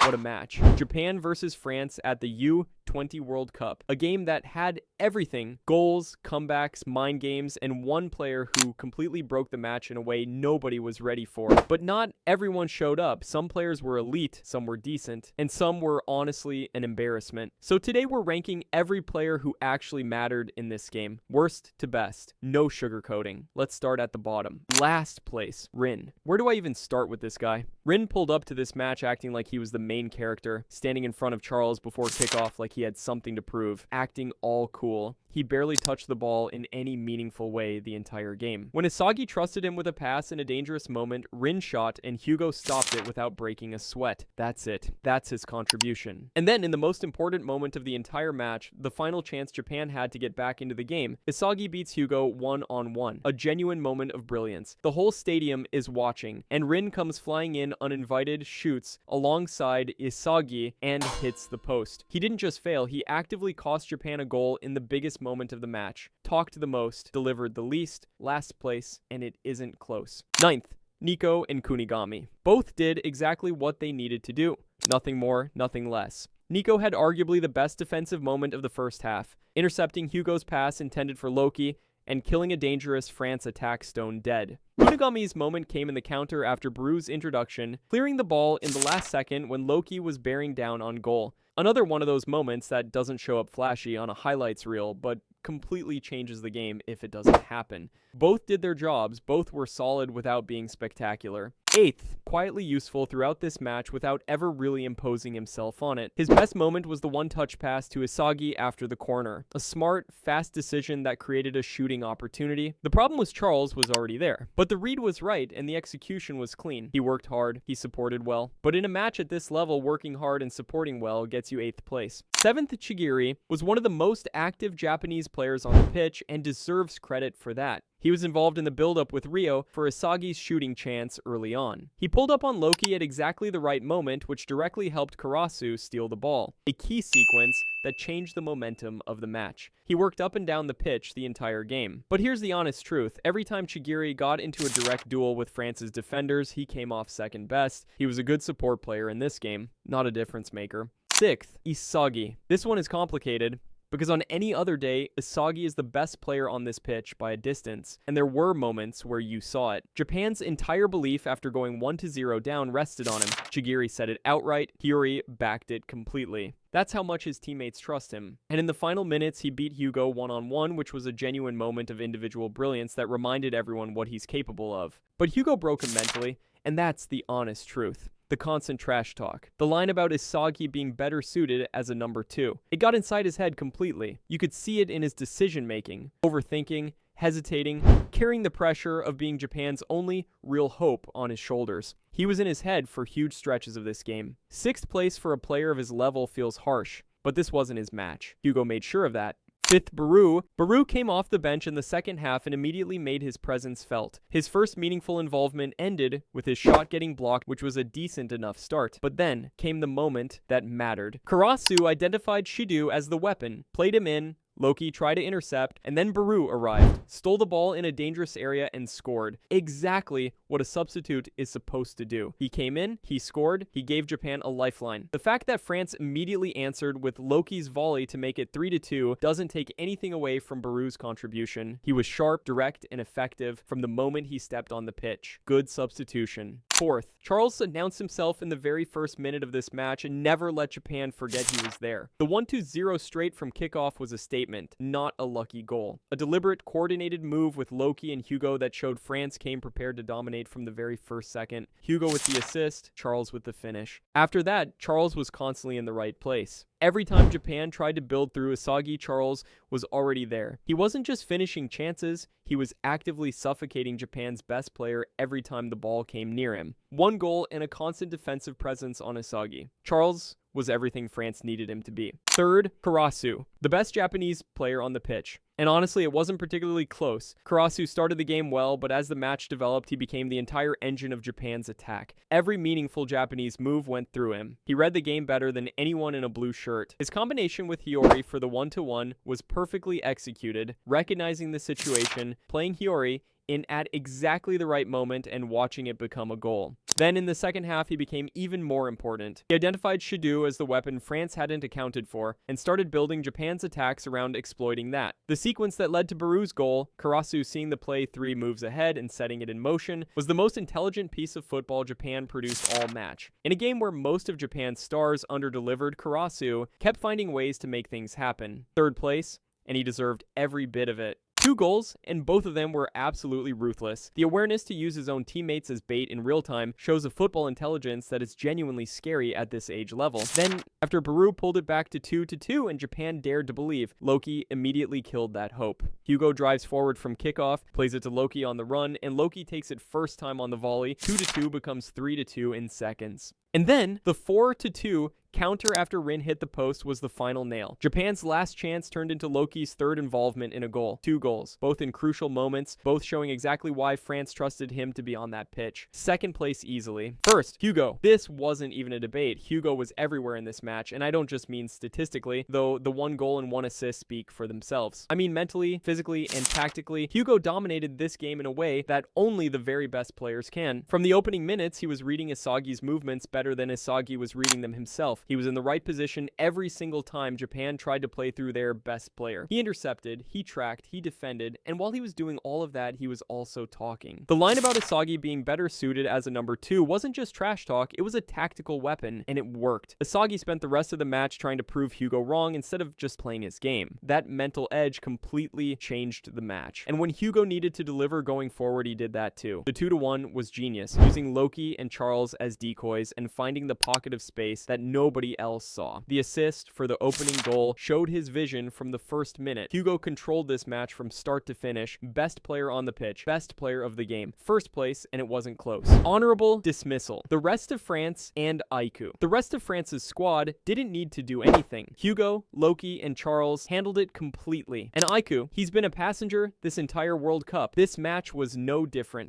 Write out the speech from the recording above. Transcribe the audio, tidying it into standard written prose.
What a match. Japan versus France at the U20 World Cup. A game that had everything. Goals, comebacks, mind games, and one player who completely broke the match in a way nobody was ready for. But not everyone showed up. Some players were elite, some were decent, and some were honestly an embarrassment. So today we're ranking every player who actually mattered in this game. Worst to best. No sugarcoating. Let's start at the bottom. Last place, Rin. Where do I even start with this guy? Rin pulled up to this match acting like he was the main character, standing in front of Charles before kickoff like he had something to prove, acting all cool. He barely touched the ball in any meaningful way the entire game. When Isagi trusted him with a pass in a dangerous moment, Rin shot and Hugo stopped it without breaking a sweat. That's it. That's his contribution. And then in the most important moment of the entire match, the final chance Japan had to get back into the game, Isagi beats Hugo one-on-one. A genuine moment of brilliance. The whole stadium is watching, and Rin comes flying in uninvited, shoots alongside Isagi, and hits the post. He didn't just fail, he actively cost Japan a goal in the biggest moment of the match. Talked the most, delivered the least, last place, and it isn't close. 9th, Nico and Kunigami. Both did exactly what they needed to do. Nothing more, nothing less. Nico had arguably the best defensive moment of the first half, intercepting Hugo's pass intended for Loki and killing a dangerous France attack stone dead. Kunigami's moment came in the counter after Baru's introduction, clearing the ball in the last second when Loki was bearing down on goal. Another one of those moments that doesn't show up flashy on a highlights reel, but completely changes the game if it doesn't happen. Both did their jobs, both were solid without being spectacular. 8th, quietly useful throughout this match without ever really imposing himself on it. His best moment was the one-touch pass to Isagi after the corner. A smart, fast decision that created a shooting opportunity. The problem was Charles was already there, but the read was right and the execution was clean. He worked hard, he supported well. But in a match at this level, working hard and supporting well gets you 8th place. 7th, Chigiri was one of the most active Japanese players on the pitch and deserves credit for that. He was involved in the build-up with Rio for Isagi's shooting chance early on. He pulled up on Loki at exactly the right moment, which directly helped Karasu steal the ball, a key sequence that changed the momentum of the match. He worked up and down the pitch the entire game. But here's the honest truth. Every time Chigiri got into a direct duel with France's defenders, he came off second best. He was a good support player in this game, not a difference maker. 6th, Isagi. This one is complicated, because on any other day, Isagi is the best player on this pitch by a distance, and there were moments where you saw it. Japan's entire belief after going 1-0 down rested on him. Chigiri said it outright, Hiyori backed it completely. That's how much his teammates trust him. And in the final minutes, he beat Hugo one-on-one, which was a genuine moment of individual brilliance that reminded everyone what he's capable of. But Hugo broke him mentally, and that's the honest truth. The constant trash talk. The line about Isagi being better suited as a number 2. It got inside his head completely. You could see it in his decision-making, overthinking, hesitating, carrying the pressure of being Japan's only real hope on his shoulders. He was in his head for huge stretches of this game. 6th place for a player of his level feels harsh, but this wasn't his match. Hugo made sure of that. 5th, Baru. Baru came off the bench in the second half and immediately made his presence felt. His first meaningful involvement ended with his shot getting blocked, which was a decent enough start. But then came the moment that mattered. Karasu identified Shidu as the weapon, played him in, Loki tried to intercept, and then Baru arrived, stole the ball in a dangerous area and scored. Exactly what a substitute is supposed to do. He came in, he scored, he gave Japan a lifeline. The fact that France immediately answered with Loki's volley to make it 3-2 doesn't take anything away from Baru's contribution. He was sharp, direct, and effective from the moment he stepped on the pitch. Good substitution. 4th, Charles announced himself in the very first minute of this match and never let Japan forget he was there. The 1-2-0 straight from kickoff was a statement, not a lucky goal. A deliberate, coordinated move with Loki and Hugo that showed France came prepared to dominate from the very first second. Hugo with the assist, Charles with the finish. After that, Charles was constantly in the right place. Every time Japan tried to build through Isagi, Charles was already there. He wasn't just finishing chances, he was actively suffocating Japan's best player every time the ball came near him. 1 goal and a constant defensive presence on Isagi. Charles was everything France needed him to be. 3rd, Karasu, the best Japanese player on the pitch. And honestly, it wasn't particularly close. Karasu started the game well, but as the match developed, he became the entire engine of Japan's attack. Every meaningful Japanese move went through him. He read the game better than anyone in a blue shirt. His combination with Hiyori for the 1-1 was perfectly executed, recognizing the situation, playing Hiyori in at exactly the right moment and watching it become a goal. Then in the second half, he became even more important. He identified Shidou as the weapon France hadn't accounted for and started building Japan's attacks around exploiting that. The sequence that led to Baru's goal, Karasu seeing the play 3 moves ahead and setting it in motion, was the most intelligent piece of football Japan produced all match. In a game where most of Japan's stars underdelivered, Karasu kept finding ways to make things happen. Third place, and he deserved every bit of it. 2 goals, and both of them were absolutely ruthless. The awareness to use his own teammates as bait in real time shows a football intelligence that is genuinely scary at this age level. Then, after Baru pulled it back to 2-2 and Japan dared to believe, Loki immediately killed that hope. Hugo drives forward from kickoff, plays it to Loki on the run, and Loki takes it first time on the volley. 2-2 becomes 3-2 in seconds. And then, the 4-2 counter after Rin hit the post was the final nail. Japan's last chance turned into Loki's third involvement in a goal. 2 goals, both in crucial moments, both showing exactly why France trusted him to be on that pitch. Second place easily. First, Hugo. This wasn't even a debate. Hugo was everywhere in this match, and I don't just mean statistically, though the 1 goal and 1 assist speak for themselves. I mean mentally, physically, and tactically, Hugo dominated this game in a way that only the very best players can. From the opening minutes, he was reading Isagi's movements better than Isagi was reading them himself. He was in the right position every single time Japan tried to play through their best player. He intercepted, he tracked, he defended, and while he was doing all of that, he was also talking. The line about Isagi being better suited as a number 2 wasn't just trash talk, it was a tactical weapon, and it worked. Isagi spent the rest of the match trying to prove Hugo wrong instead of just playing his game. That mental edge completely changed the match. And when Hugo needed to deliver going forward, he did that too. The 2-1 was genius, using Loki and Charles as decoys and finding the pocket of space that nobody else saw. The assist for the opening goal showed his vision from the first minute. Hugo controlled this match from start to finish. Best player on the pitch, best player of the game. First place, and it wasn't close. Honorable dismissal. The rest of France and Aiku. The rest of France's squad didn't need to do anything. Hugo, Loki, and Charles handled it completely. And Aiku, he's been a passenger this entire World Cup. This match was no different.